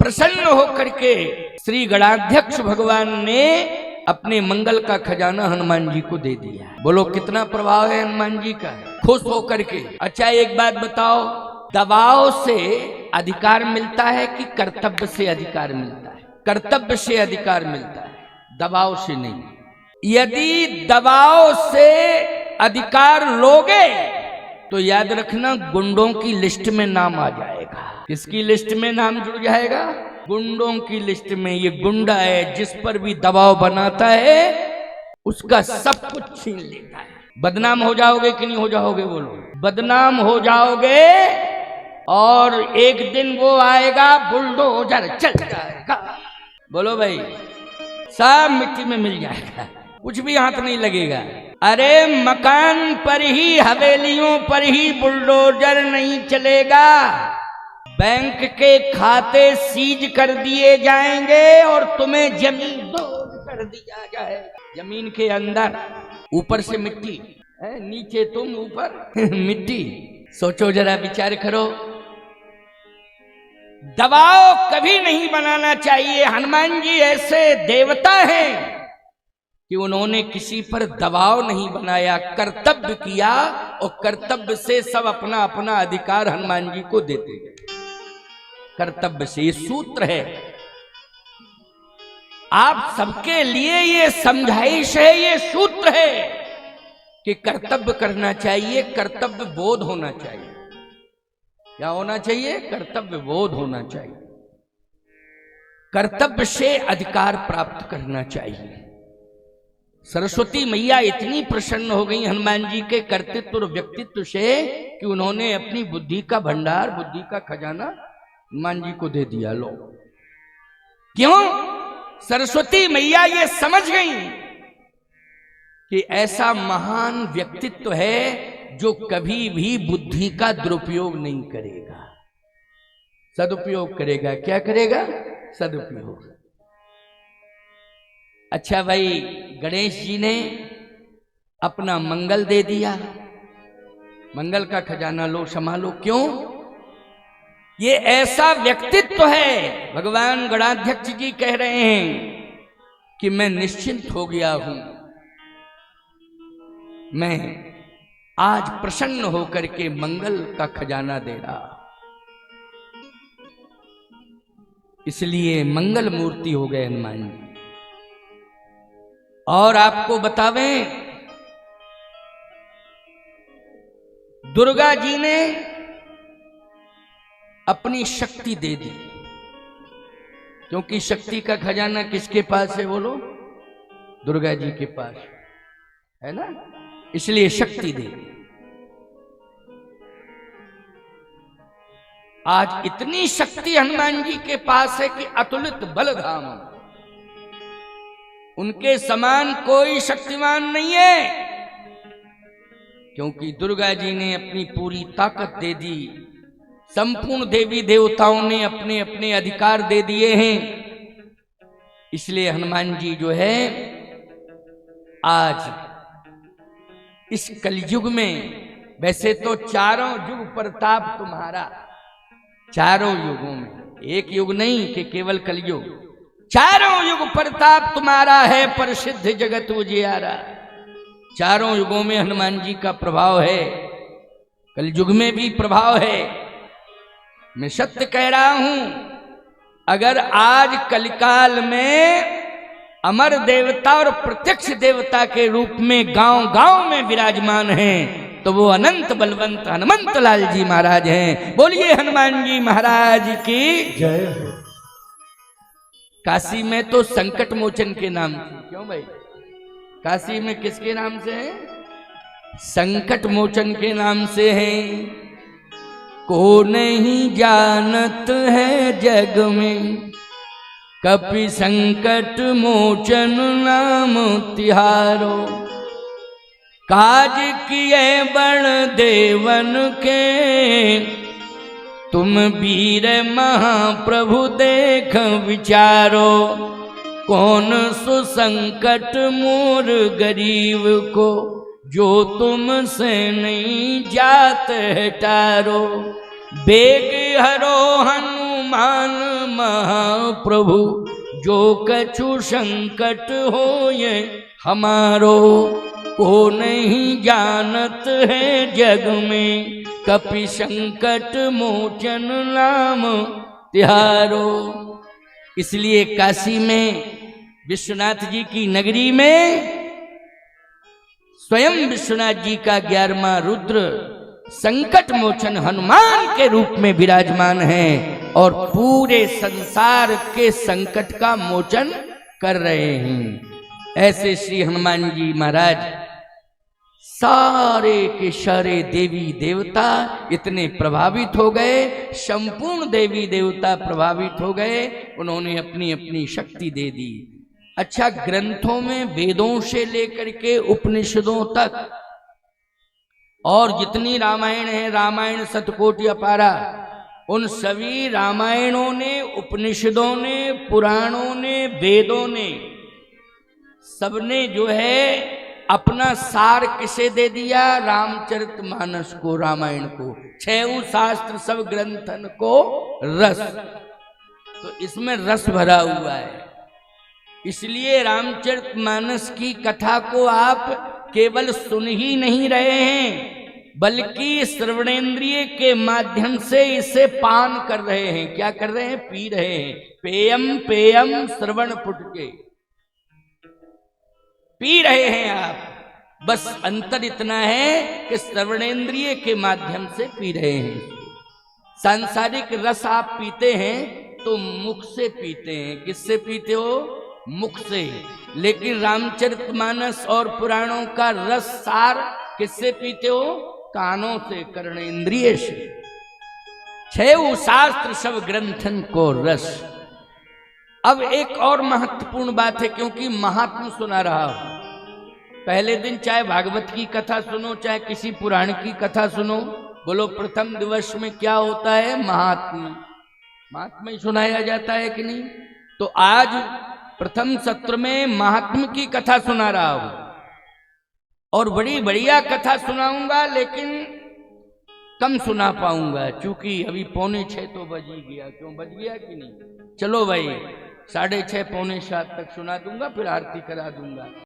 प्रसन्न होकर के श्री गणाध्यक्ष भगवान ने अपने मंगल का खजाना हनुमान जी को दे दिया। बोलो कितना प्रभाव है हनुमान जी का, खुश होकर के। अच्छा एक बात बताओ, दबाव से अधिकार मिलता है कि कर्तव्य से अधिकार मिलता है? कर्तव्य से अधिकार मिलता है, दबाव से नहीं। यदि दबाव से अधिकार लोगे तो याद रखना गुंडों की लिस्ट में नाम आ जाएगा। किसकी लिस्ट में नाम जुड़ जाएगा? गुंडों की लिस्ट में। ये गुंडा है, जिस पर भी दबाव बनाता है उसका सब कुछ छीन लेता है। बदनाम हो जाओगे कि नहीं हो जाओगे? बोलो बदनाम हो जाओगे। और एक दिन वो आएगा, बुलडोजर चल जाएगा। बोलो भाई, सब मिट्टी में मिल जाएगा, कुछ भी हाथ नहीं लगेगा। अरे मकान पर ही, हवेलियों पर ही बुलडोजर नहीं चलेगा। बैंक के खाते सीज कर दिए जाएंगे और तुम्हें जमीन दोज कर दिया जाएगा। जमीन के अंदर ऊपर से मिट्टी है, नीचे तुम, ऊपर मिट्टी। सोचो जरा, विचार करो। दबाव कभी नहीं बनाना चाहिए। हनुमान जी ऐसे देवता हैं कि उन्होंने किसी पर दबाव नहीं बनाया, कर्तव्य किया और कर्तव्य से सब अपना अपना अधिकार हनुमान जी को देते गए। कर्तव्य से, ये सूत्र है आप सबके लिए, ये समझाइश है, ये सूत्र है कि कर्तव्य करना चाहिए, कर्तव्य बोध होना चाहिए। क्या होना चाहिए? कर्तव्य बोध होना चाहिए। कर्तव्य से अधिकार प्राप्त करना चाहिए। सरस्वती मैया इतनी प्रसन्न हो गई हनुमान जी के कर्तृत्व और व्यक्तित्व से कि उन्होंने अपनी बुद्धि का भंडार, बुद्धि का खजाना हनुमान जी को दे दिया। लो, क्यों? सरस्वती मैया ये समझ गई कि ऐसा महान व्यक्तित्व है जो कभी भी बुद्धि का दुरुपयोग नहीं करेगा, सदुपयोग करेगा। क्या करेगा? सदुपयोग। अच्छा भाई, गणेश जी ने अपना मंगल दे दिया, मंगल का खजाना लो, संभालो। क्यों? ये ऐसा व्यक्तित्व है, भगवान गणाध्यक्ष जी कह रहे हैं कि मैं निश्चिंत हो गया हूं, मैं आज प्रसन्न होकर के मंगल का खजाना दे रहा, इसलिए मंगल मूर्ति हो गए हनुमान जी। और आपको बतावें, दुर्गा जी ने अपनी शक्ति दे दी, क्योंकि शक्ति का खजाना किसके पास है? बोलो, दुर्गा जी के पास है ना, इसलिए शक्ति दे दी। आज इतनी शक्ति हनुमान जी के पास है कि अतुलित बलधाम, उनके समान कोई शक्तिमान नहीं है, क्योंकि दुर्गा जी ने अपनी पूरी ताकत दे दी। संपूर्ण देवी देवताओं ने अपने अपने अधिकार दे दिए हैं, इसलिए हनुमान जी जो है आज इस कलयुग में, वैसे तो चारों युग प्रताप तुम्हारा, चारों युगों में, एक युग नहीं कि केवल कलयुग, चारों युग प्रताप तुम्हारा है, प्रसिद्ध जगत उजियारा। चारों युगों में हनुमान जी का प्रभाव है, कलयुग में भी प्रभाव है। मैं सत्य कह रहा हूं, अगर आज कलिकाल में अमर देवता और प्रत्यक्ष देवता के रूप में गांव गांव में विराजमान हैं, तो वो अनंत बलवंत हनुमंत लाल जी महाराज हैं। बोलिए हनुमान जी महाराज की जय हो। काशी में तो संकट मोचन के नाम से, क्यों भाई? काशी में किसके नाम से है? संकट मोचन के नाम से है। को नहीं जानत है जग में, कपि संकट मोचन नाम तिहारो। काज किए बड़ देवन के, तुम वीर महाप्रभु देख विचारो। कौन सो संकट मोर गरीब को, जो तुमसे नहीं जात है टारो। बेग हरो हनुमान महाप्रभु, जो कछु संकट होए हमारो, को नहीं जानत है जग में, कपि संकट मोचन नाम तिहारो। इसलिए काशी में विश्वनाथ जी की नगरी में स्वयं विश्वनाथ जी का 11वां रुद्र संकट मोचन हनुमान के रूप में विराजमान है और पूरे संसार के संकट का मोचन कर रहे हैं। ऐसे श्री हनुमान जी महाराज सारे के सारे देवी देवता इतने प्रभावित हो गए, संपूर्ण देवी देवता प्रभावित हो गए, उन्होंने अपनी अपनी शक्ति दे दी। अच्छा, ग्रंथों में वेदों से लेकर के उपनिषदों तक और जितनी रामायण है, रामायण शतकोटि अपारा, उन सभी रामायणों ने, उपनिषदों ने, पुराणों ने, वेदों ने, सबने जो है अपना सार किसे दे दिया? रामचरितमानस को, रामायण को। 6 शास्त्र सब ग्रंथन को रस, तो इसमें रस भरा हुआ है। इसलिए रामचरितमानस की कथा को आप केवल सुन ही नहीं रहे हैं, बल्कि श्रवणेन्द्रिय के माध्यम से इसे पान कर रहे हैं। क्या कर रहे हैं? पी रहे हैं। पेयम पेयम श्रवण पुटके, पी रहे हैं आप। बस अंतर इतना है कि श्रवणेन्द्रिय के माध्यम से पी रहे हैं। सांसारिक रस आप पीते हैं तो मुख से पीते हैं। किससे पीते हो? मुख से। लेकिन रामचरितमानस और पुराणों का रस सार किससे पीते हो? कानों से, कर्णेन्द्रिय से। 6 शास्त्र सब ग्रंथन को रस। अब एक और महत्वपूर्ण बात है, क्योंकि महात्मा सुना रहा हो। पहले दिन चाहे भागवत की कथा सुनो, चाहे किसी पुराण की कथा सुनो, बोलो प्रथम दिवस में क्या होता है? महात्मा। महात्मा ही सुनाया जाता है कि नहीं? तो आज प्रथम सत्र में महात्मा की कथा सुना रहा हूं और बड़ी बढ़िया कथा सुनाऊंगा, लेकिन कम सुना पाऊंगा, क्योंकि अभी 5:45 तो बज ही गया। क्यों बज गया कि नहीं? चलो भाई, 6:30 6:45 तक सुना दूंगा, फिर आरती करा दूंगा।